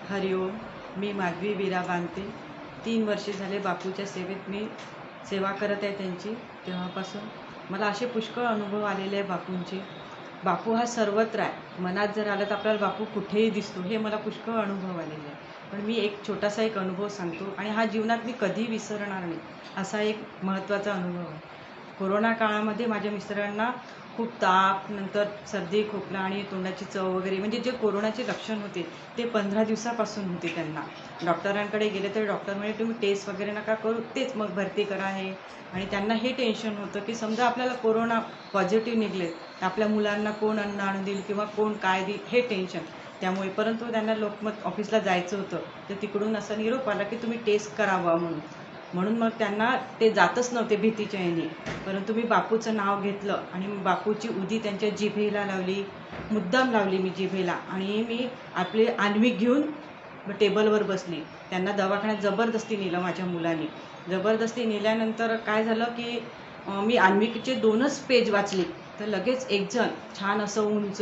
हरिओम. मी माधवी वीरा बांते. 3 वर्षे झाले बापूच्या सेवेत मी सेवा करत आहे त्यांची. तेव्हापासून मला असे पुष्कळ अनुभव आलेले आहे बापूंचे. बापू हा सर्वत्र आहे. मनात जर आलं तर आपल्याला बापू कुठेही दिसतो. हे मला पुष्कळ अनुभव आलेले आहे. पण मी एक छोटासा अनुभव सांगतो आणि हा जीवनात मी कधी विसरणार नाही असा एक महत्त्वाचा अनुभव आहे. कोरोना काळामध्ये माझ्या मिस्टरांना खूप ताप, नंतर सर्दी, खोकला आणि तोंडाची चव वगैरे, म्हणजे जे कोरोनाचे लक्षण होते ते 15 दिवसापासून होते. त्यांना डॉक्टरांकडे गेले तर डॉक्टर म्हणे तुम्ही टेस्ट वगैरे नका करू, तेच मग भरती करा हे. आणि त्यांना हे टेन्शन होतं की समजा आपल्याला कोरोना पॉझिटिव्ह निघले तर आपल्या मुलांना कोण अन्न आणून देईल किंवा कोण काय देईल, हे टेन्शन. त्यामुळे परंतु त्यांना लोकमत ऑफिसला जायचं होतं तर तिकडून असा निरोप आला की तुम्ही टेस्ट करावा म्हणून मग त्यांना ते जातच नव्हते भीतीच्या ह्याने. परंतु मी बापूचं नाव घेतलं आणि बापूची उदी त्यांच्या जिभेला लावली, मुद्दाम लावली मी जिभेला. आणि मी आपले आण्विक घेऊन टेबलवर बसली. त्यांना दवाखान्यात जबरदस्ती नेलं माझ्या मुलांनी. जबरदस्ती नेल्यानंतर काय झालं की मी आण्विकचे 2च पेज वाचले तर लगेच एक जण छान असं उंच,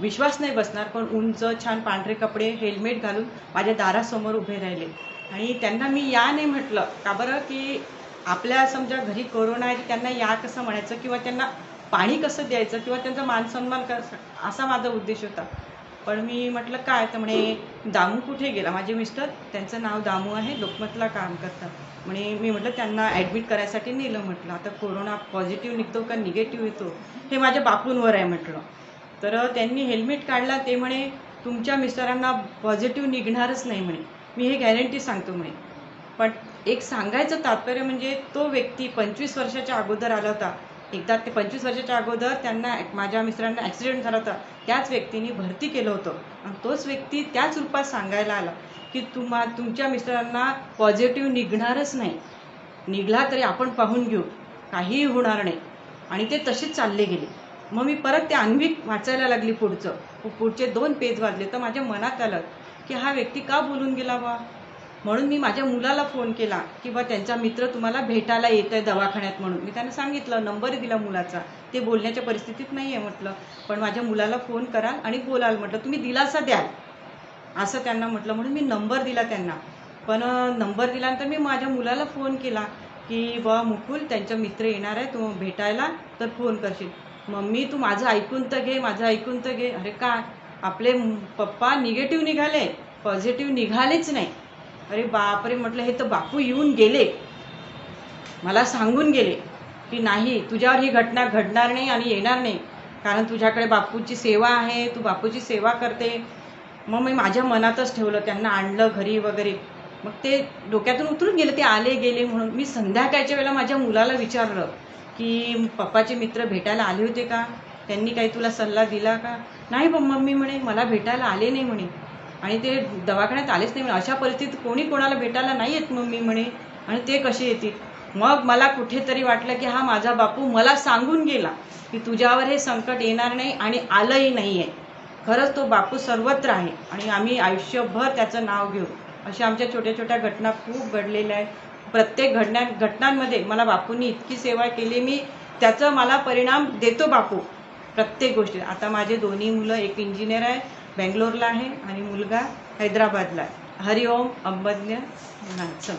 विश्वास नाही बसणार पण उंच, छान पांढरे कपडे, हेल्मेट घालून माझ्या दारासमोर उभे राहिले. आणि त्यांना मी या नाही म्हटलं. का बरं की आपल्या समजा घरी कोरोना आहे, त्यांना या कसं म्हणायचं किंवा त्यांना पाणी कसं द्यायचं किंवा त्यांचा मानसन्मान कसं, असा माझा उद्देश होता. पण मी म्हटलं काय, तर म्हणे दामू कुठे गेला. माझे मिस्टर, त्यांचं नाव दामू आहे, लोकमतला काम करतात म्हणे. मी म्हटलं त्यांना ॲडमिट करायसाठी नेलं. म्हटलं आता कोरोना पॉझिटिव्ह निघतो का निगेटिव्ह येतो हे माझ्या बापूंवर आहे म्हटलं. तर त्यांनी हेल्मेट काढला. ते म्हणे तुमच्या मिस्टरांना पॉझिटिव्ह निघणारच नाही म्हणे, मी हे गॅरंटी सांगतो म्हणे. पण एक सांगायचं तात्पर्य म्हणजे तो व्यक्ती 25 वर्षाच्या अगोदर आला होता. एकदा ते 25 वर्षाच्या अगोदर त्यांना, माझ्या मिस्टरांना ॲक्सिडेंट झाला होता, त्याच व्यक्तीने भरती केलं होतं. आणि तोच व्यक्ती त्याच रूपात सांगायला आला की तुमच्या मिस्टरांना पॉझिटिव्ह निघणारच नाही, निघला तरी आपण पाहून घेऊ, काहीही होणार नाही. आणि ते तसेच चालले गेले. मग मी परत ते आण्विक वाचायला लागली. पुढचे 2 पेज वाचले तर माझ्या मनात आलं की हा व्यक्ती का बोलून गेला बा. म्हणून मी माझ्या मुलाला फोन केला की बा त्यांचा मित्र तुम्हाला भेटायला येत आहे दवाखान्यात म्हणून. मी त्यांना सांगितलं, नंबर दिला मुलाचा. ते बोलण्याच्या परिस्थितीत नाही आहे म्हटलं, पण माझ्या मुलाला फोन कराल आणि बोलाल म्हटलं, तुम्ही दिलासा द्याल असं त्यांना म्हटलं. म्हणून मी नंबर दिला त्यांना. पण नंबर दिल्यानंतर मी माझ्या मुलाला फोन केला की बा मुकुल, त्यांचा मित्र येणार आहे, तू भेटायला तर फोन करशील. मम्मी तू माझं ऐकून तर घे, माझं ऐकून तर घे. अरे काय, आपले पप्पा निगेटिव्ह निघाले, पॉझिटिव्ह निघालेच नाही. अरे बापरे म्हटलं, हे तर बापू येऊन गेले, मला सांगून गेले की नाही तुझ्यावर ही घटना घडणार नाही आणि येणार नाही, कारण तुझ्याकडे बापूची सेवा आहे, तू बापूची सेवा करते. मग मी माझ्या मनातच ठेवलं. त्यांना आणलं घरी वगैरे. मग ते डोक्यातून उतरून गेले, ते आले गेले म्हणून. मी संध्याकाळच्या वेळेला माझ्या मुलाला विचारलं की पप्पाचे मित्र भेटायला आले होते का, त्यांनी काही तुला सल्ला दिला का. नाही मम्मी म्हणे, मला भेटायला आले नाही म्हणे आणि ते दवाखान्यात आलेच नाही म्हणे. अशा परिस्थितीत कोणी कोणाला भेटायला नाही येत मम्मी म्हणे, आणि ते कसे येतील. मग मला कुठेतरी वाटलं की हा माझा बापू मला सांगून गेला की तुझ्यावर हे संकट येणार नाही आणि आलंही नाही आहे. खरंच तो बापू सर्वत्र आहे आणि आम्ही आयुष्यभर त्याचं नाव घेऊ. अशा आमच्या छोट्या छोट्या घटना खूप घडलेल्या आहेत. प्रत्येक घटनांमध्ये मला बापूंनी इतकी सेवा केली, मी त्याचा मला परिणाम देतो बापू प्रत्येक गोष्टी. आता माझे 2 मुलं, एक इंजिनियर आहे बेंगलोरला आहे आणि मुलगा हैदराबादला आहे. हरिओम. अंबज्ञ नाथ.